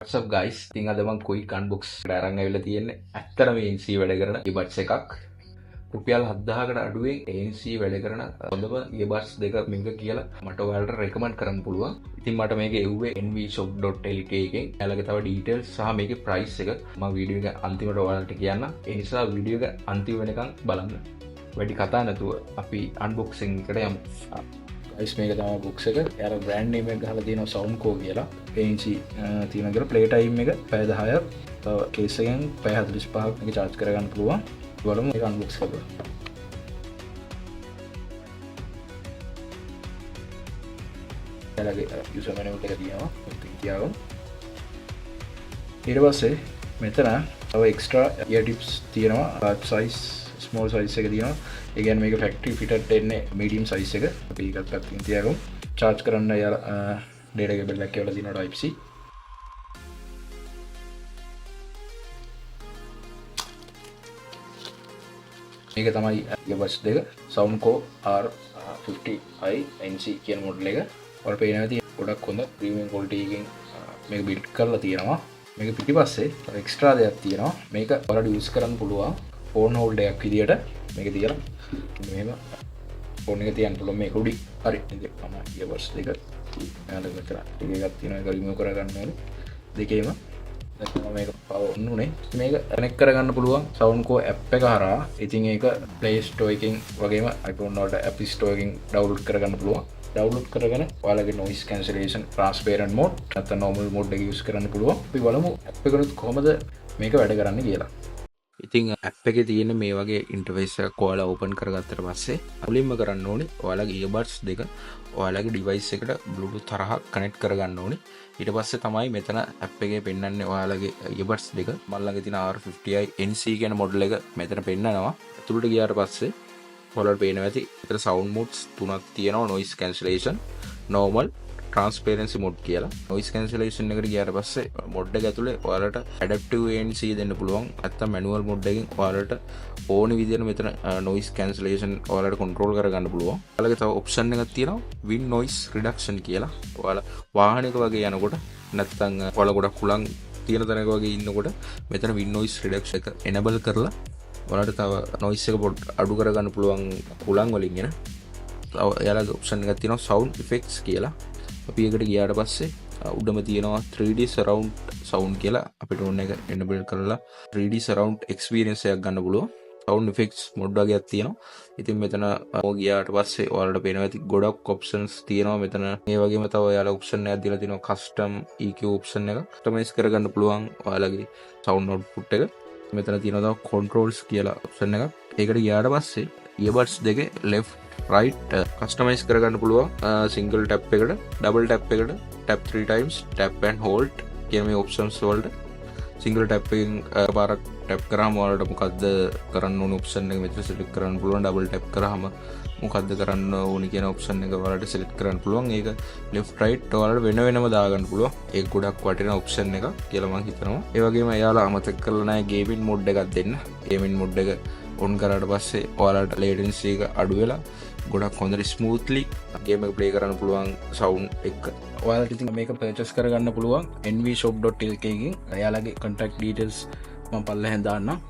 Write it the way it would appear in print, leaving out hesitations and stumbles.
What's up guys? ඉතින් අද මම quick unbox එකට අරන් ඇවිල්ලා තියෙන්නේ. ඇත්තටම ANC වැඩ කරන earbuds එකක්. රුපියල් 7000කට අඩුවෙන් ANC වැඩ කරන හොඳම earbuds දෙක මේක කියලා මට ඔයාලට recommend කරන්න පුළුවන්. ඉතින් මට මේක එව්වේ nvshop.lk එකෙන්. එයාලගේ තව details සහ මේකේ price එක මම වීඩියෝ එක අන්තිමට ඔයාලට කියන්නම්. ඒ නිසා වීඩියෝ එක අන්තිම වෙනකන් බලන්න. වැඩි කතා නැතුව අපි unboxing එකට යමු. ගයිස් මේක තමයි බොක්ස් එක. යාර බ්‍රෑන්ඩ් නේම් එක ගහලා තියෙනවා Soundco කියලා. ANC තියෙන කියලා ප්ලේ ටයිම් එක පැය 10ක්. තව කේස් එකෙන් පැය 45ක් මේක charge කරගන්න පුළුවන්. බලමු මේක unbox කරලා. යාලගේ user manual එක තියෙනවා. ඉතින් කියවමු. ඊට පස්සේ මෙතන තව extra ear tips තියෙනවා. large size small size එක තියෙනවා. ඒ කියන්නේ මේක factory fitted එන්නේ medium size එක. අපි ඒකත් පැත්තකින් තියාගමු. charge කරන්න යාලා data cable එකක් කියලා තියෙනවා type C. මේක තමයි earbuds දෙක Soundco R50i NC කියන model එක. ඔයාලා පේනවා ඇති ගොඩක් හොඳ premium quality එකකින් මේක build කරලා තියෙනවා. මේක පිටිපස්සේ extra දෙයක් තියෙනවා. මේක ඔයාලට use කරන්න පුළුවන් phone holder එකක් විදියට මේක තියලා මෙහෙම ෆෝන් එක තියන්න පුළුවන් මේක උඩින්. හරි. ඉතින් තමයි earbuds දෙක. යාළුවා මෙතන ටික එකක් තියෙනවා ඒක රිමූව් කරගන්න ඕනේ. දෙකේම දැන් මේක පවර් ඔන් උනේ. මේක කනෙක්ට් කරගන්න පුළුවන් Soundco app එක හරහා. ඉතින් ඒක Play Store එකකින් වගේම iPhone වලට App Store එකකින් download කරගන්න පුළුවන්. download කරගෙන ඔයාලගේ noise cancellation transparent mode නැත්නම් normal mode එක use කරන්න පුළුවන්. අපි බලමු app එකනොත් කොහොමද මේක වැඩ කරන්නේ කියලා. ඉතින් ඇප් එකේ තියෙන මේ වගේ ඉන්ටර්ෆේස් එකක් ඔයාලා ඕපන් කරගත්තට පස්සේ මුලින්ම කරන්න ඕනේ ඔයාලගේ earbuds දෙක ඔයාලගේ device එකට Bluetooth හරහා කනෙක්ට් කරගන්න ඕනේ. ඊට පස්සේ තමයි මෙතන ඇප් එකේ පෙන්වන්නේ ඔයාලගේ earbuds දෙක. මම ළඟ තියෙන R50i NC කියන මොඩල් එක මෙතන පෙන්නනවා. අතුලට ගියාට පස්සේ ඔයාලට පේනවා ඇති මෙතන sound modes තුනක් තියෙනවා. noise cancellation, normal, transparency mode කියලා. noise cancellation එකට ගියාට පස්සේ mod එක ඇතුලේ ඔයාලට adaptive ANC දෙන්න පුළුවන්. නැත්නම් manual mode එකකින් ඔයාලට ඕනි විදිහට මෙතන noise cancellation ඔයාලට control කරගන්න පුළුවන්. ඔයාලගේ තව option එකක් තියෙනවා wind noise reduction කියලා. ඔයාලා වාහනයක වගේ යනකොට නැත්නම් ඔයාලා ගොඩක් කුලං තියෙන තැනක වගේ ඉන්නකොට මෙතන wind noise reduction එක enable කරලා ඔයාලට තව noise එක පොඩ්ඩක් අඩු කරගන්න පුළුවන් කුලං වලින් එන. ඔයාලගේ option එකක් තියෙනවා sound effects කියලා. අපි එකට ගියාට පස්සේ උඩම තියෙනවා 3D surround sound කියලා. අපිට ඕන එක enable කරලා 3D surround experience එකක් ගන්න පුළුවන්. sound effects mode වගේක් තියෙනවා. ඉතින් මෙතන ගියාට පස්සේ ඔයාලට පේනවා ඇති ගොඩක් options තියෙනවා මෙතන. මේ වගේම තව ඔයාලා option එකක් දීලා තියෙනවා custom EQ option එක. customize කරගන්න පුළුවන් ඔයාලගේ sound output එක. මෙතන තියෙනවා තව controls කියලා option එකක්. ඒකට ගියාට පස්සේ earbuds දෙකේ left right customize කරගන්න පුළුවන්. single tap එකට double tap එකට tap 3 times tap and hold කියන මේ options වලට single tap එකෙන් පාරක් tap කරාම ඔයාලට මොකද්ද කරන්න ඕන option එක මෙතන select කරන්න පුළුවන්. double tap කරාම මොකද්ද කරන්න ඕනි කියන option එක ඔයාලට select කරන්න පුළුවන්. ඒක left right ඔයාලට වෙන වෙනම දාගන්න පුළුවන්. ඒක ගොඩක් වටින option එකක් කියලා මම හිතනවා. ඒ වගේම එයාලා අමතක කරලා නැහැ gaming mode එකක් දෙන්න. gaming mode එක on කරාට පස්සේ ඔයාලට latency එක අඩු වෙලා ගොඩක් හොඳට ස්මූත්ලි ගේම් එක ප්ලේ කරන්න පුළුවන් සවුන්ඩ් එක. ඔයාලට ඉතින් මේක පර්චේස් කරගන්න පුළුවන් nvshop.lk එකකින්. එයාලගේ contact details මම පල්ලෙහෙන් දාන්නම්.